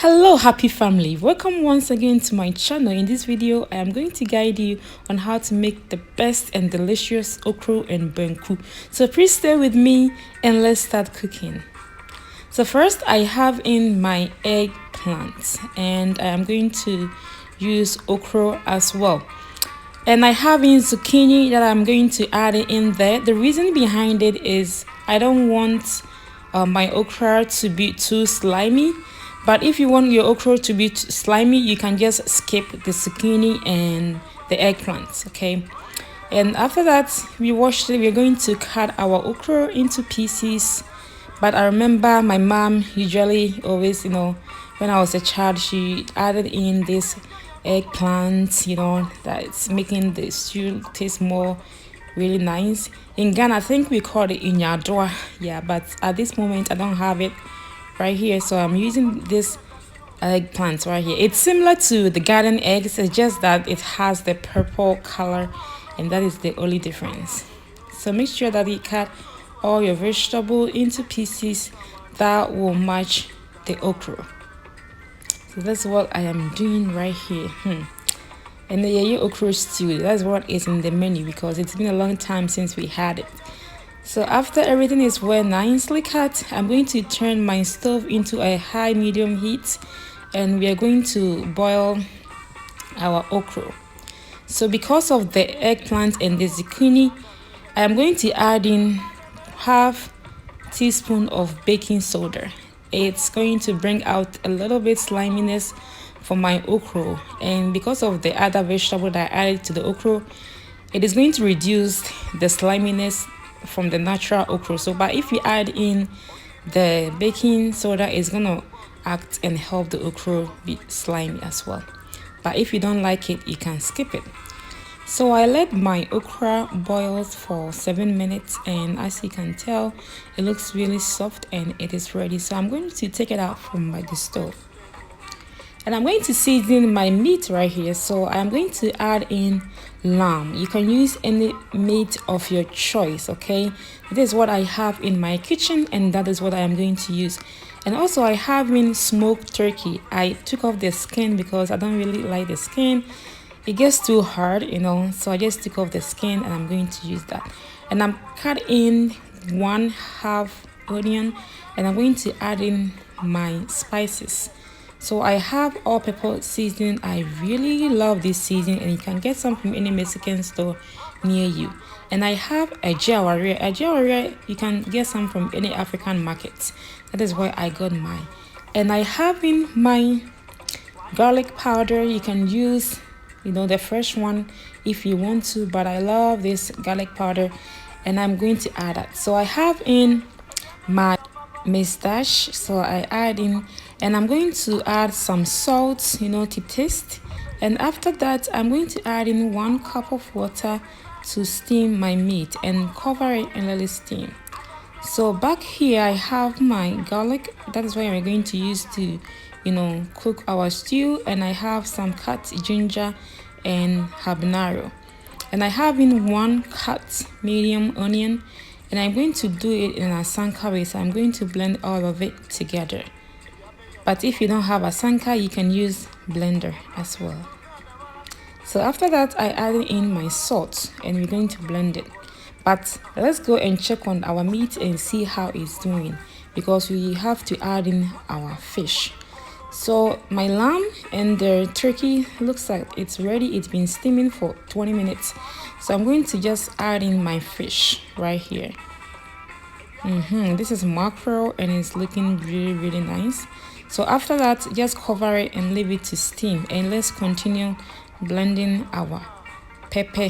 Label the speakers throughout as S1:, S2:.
S1: Hello happy family, welcome once again to my channel. In this video I am going to guide you on how to make the best and delicious okra and banku. So please stay with me and let's start cooking. So first I have in my eggplant and I am going to use okra as well. And I have in zucchini that I'm going to add in there. The reason behind it is I don't want my okra to be too slimy. But if you want your okra to be slimy, you can just skip the zucchini and the eggplant, okay? And after that, we washed it. We're going to cut our okra into pieces. But I remember my mom usually always, when I was a child, she added in this eggplant, that's making the stew taste more really nice. In Ghana, I think we call it inyadwa. Yeah, but at this moment, I don't have it right here, so I'm using this eggplant right here. It's similar to the garden eggs, it's just that it has the purple color, and that is the only difference. So make sure that you cut all your vegetable into pieces that will match the okra. So that's what I am doing right here. And the Ghanaian Okro Stew, that's what is in the menu because it's been a long time since we had it. So after everything is well nicely cut, I'm going to turn my stove into a high medium heat and we are going to boil our okra. So because of the eggplant and the zucchini, I am going to add in half teaspoon of baking soda. It's going to bring out a little bit sliminess for my okra, and because of the other vegetable that I added to the okra, it is going to reduce the sliminess from the natural okra. So but if you add in the baking soda, it's gonna act and help the okra be slimy as well. But if you don't like it, you can skip it. So I let my okra boil for 7 minutes, and as you can tell, it looks really soft and it is ready. So I'm going to take it out from the stove. And I'm going to season my meat right here. So I'm going to add in lamb. You can use any meat of your choice, okay? This is what I have in my kitchen and that is what I am going to use. And also I have in smoked turkey. I took off the skin because I don't really like the skin. It gets too hard, so I just took off the skin and I'm going to use that. And I'm cut in 1/2 onion and I'm going to add in my spices. So I have all pepper seasoning. I really love this seasoning and you can get some from any Mexican store near you. And I have a GARI. A GARI, you can get some from any African market. That is where I got mine. And I have in my garlic powder. You can use, the fresh one if you want to, but I love this garlic powder and I'm going to add that. So I have in my mustache, so I add in, and I'm going to add some salt, to taste. And after that, I'm going to add in 1 cup of water to steam my meat and cover it and let it steam. So back here I have my garlic. That is what I'm going to use to cook our stew, and I have some cut ginger and habanero, and I have in 1 cut medium onion, and I'm going to do it in a sanka way. So I'm going to blend all of it together. But if you don't have a sanka, you can use blender as well. So after that, I add in my salt and we're going to blend it. But let's go and check on our meat and see how it's doing, because we have to add in our fish. So my lamb and the turkey looks like it's ready. It's been steaming for 20 minutes. So I'm going to just add in my fish right here. This is mackerel and it's looking really nice. So after that, just cover it and leave it to steam, and let's continue blending our pepper,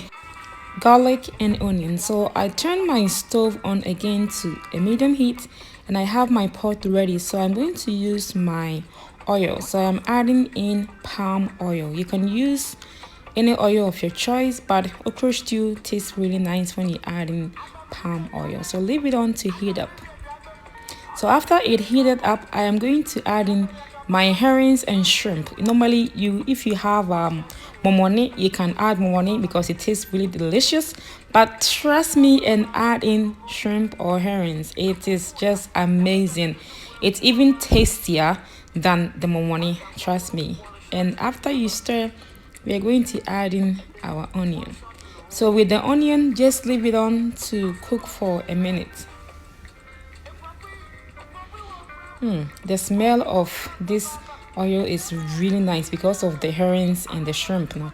S1: garlic and onion. So I turn my stove on again to a medium heat and I have my pot ready. So I'm going to use my oil. So I'm adding in palm oil. You can use any oil of your choice, but okra stew tastes really nice when you add in palm oil. So leave it on to heat up. So after it heated up, I am going to add in my herrings and shrimp. Normally, if you have momone, you can add momone because it tastes really delicious. But trust me and add in shrimp or herrings. It is just amazing. It's even tastier than the momoni, trust me. And after you stir, we are going to add in our onion. So with the onion, just leave it on to cook for a minute. The smell of this oil is really nice because of the herrings and the shrimp. No?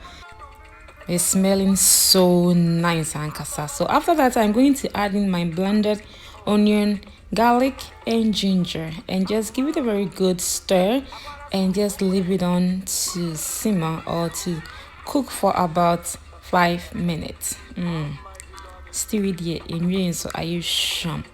S1: It's smelling so nice, ankasa. So after that, I'm going to add in my blended onion, garlic, and ginger, and just give it a very good stir, and just leave it on to simmer or to cook for about 5 minutes. Stir it here in so are you sham.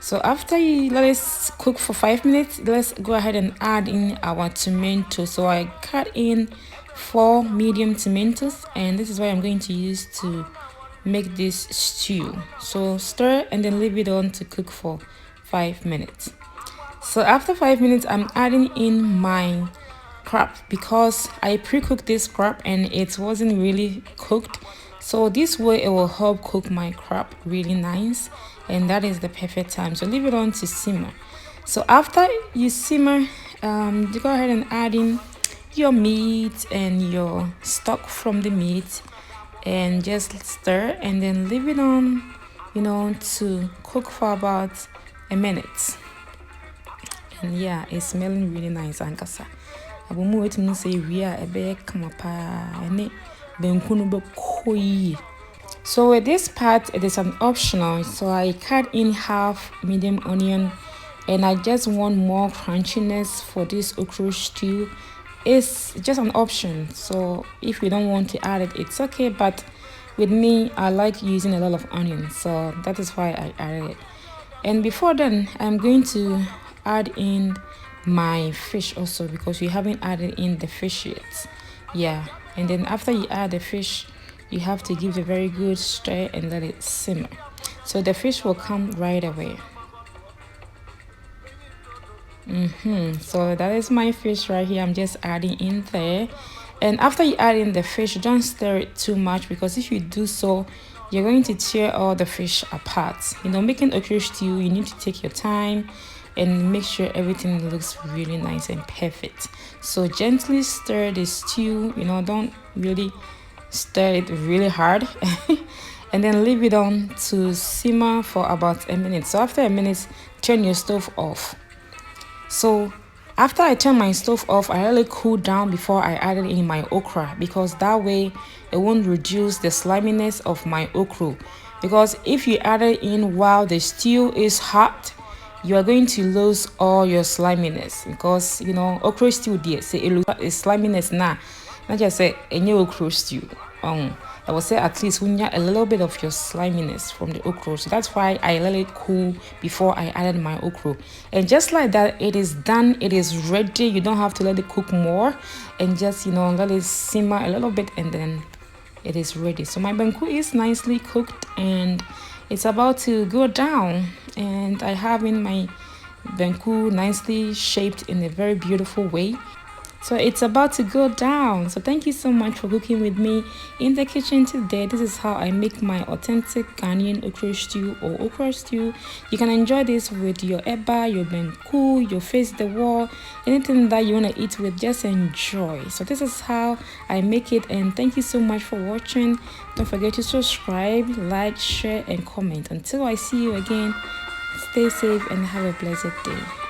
S1: So after you let it cook for 5 minutes, let's go ahead and add in our tomato. So I cut in 4 medium tomatoes, and this is what I'm going to use to make this stew. So stir and then leave it on to cook for 5 minutes. So after 5 minutes, I'm adding in my crab because I pre-cooked this crab and it wasn't really cooked. So this way it will help cook my crab really nice, and that is the perfect time. So leave it on to simmer. So after you simmer, you go ahead and add in your meat and your stock from the meat, and just stir and then leave it on, to cook for about a minute. And yeah, it's smelling really nice, ankasa. I will move it to say we are a bit come and so with this part, it is an optional. So I cut in half medium onion, and I just want more crunchiness for this okra stew. It's just an option, so if you don't want to add it, it's okay, but with me, I like using a lot of onion, so that is why I added it. And before then, I'm going to add in my fish also, because we haven't added in the fish yet. Yeah, and then after you add the fish, you have to give a very good stir and let it simmer. So the fish will come right away. So that is my fish right here. I'm just adding in there. And after you add in the fish, don't stir it too much, because if you do so, you're going to tear all the fish apart. Making okra stew, you need to take your time and make sure everything looks really nice and perfect. So gently stir the stew, don't really stir it really hard. And then leave it on to simmer for about a minute. So after a minute, turn your stove off. So after I turn my stove off, I let it cool down before I added in my okra, because that way it won't reduce the sliminess of my okra. Because if you add it in while the stew is hot, you are going to lose all your sliminess, because okra stew there say it lose sliminess now. Not just say any okra stew. I will say at least we need a little bit of your sliminess from the okra. So that's why I let it cool before I added my okra. And just like that, it is done. It is ready. You don't have to let it cook more, and just let it simmer a little bit, and then it is ready. So my banku is nicely cooked and it's about to go down, and I have in my banku nicely shaped in a very beautiful way. So it's about to go down. So thank you so much for cooking with me in the kitchen today. This is how I make my authentic Ghanaian okra stew or okra stew. You can enjoy this with your eba, your banku, your face the wall, anything that you want to eat with, just enjoy. So this is how I make it, and thank you so much for watching. Don't forget to subscribe, like, share, and comment. Until I see you again, stay safe and have a blessed day.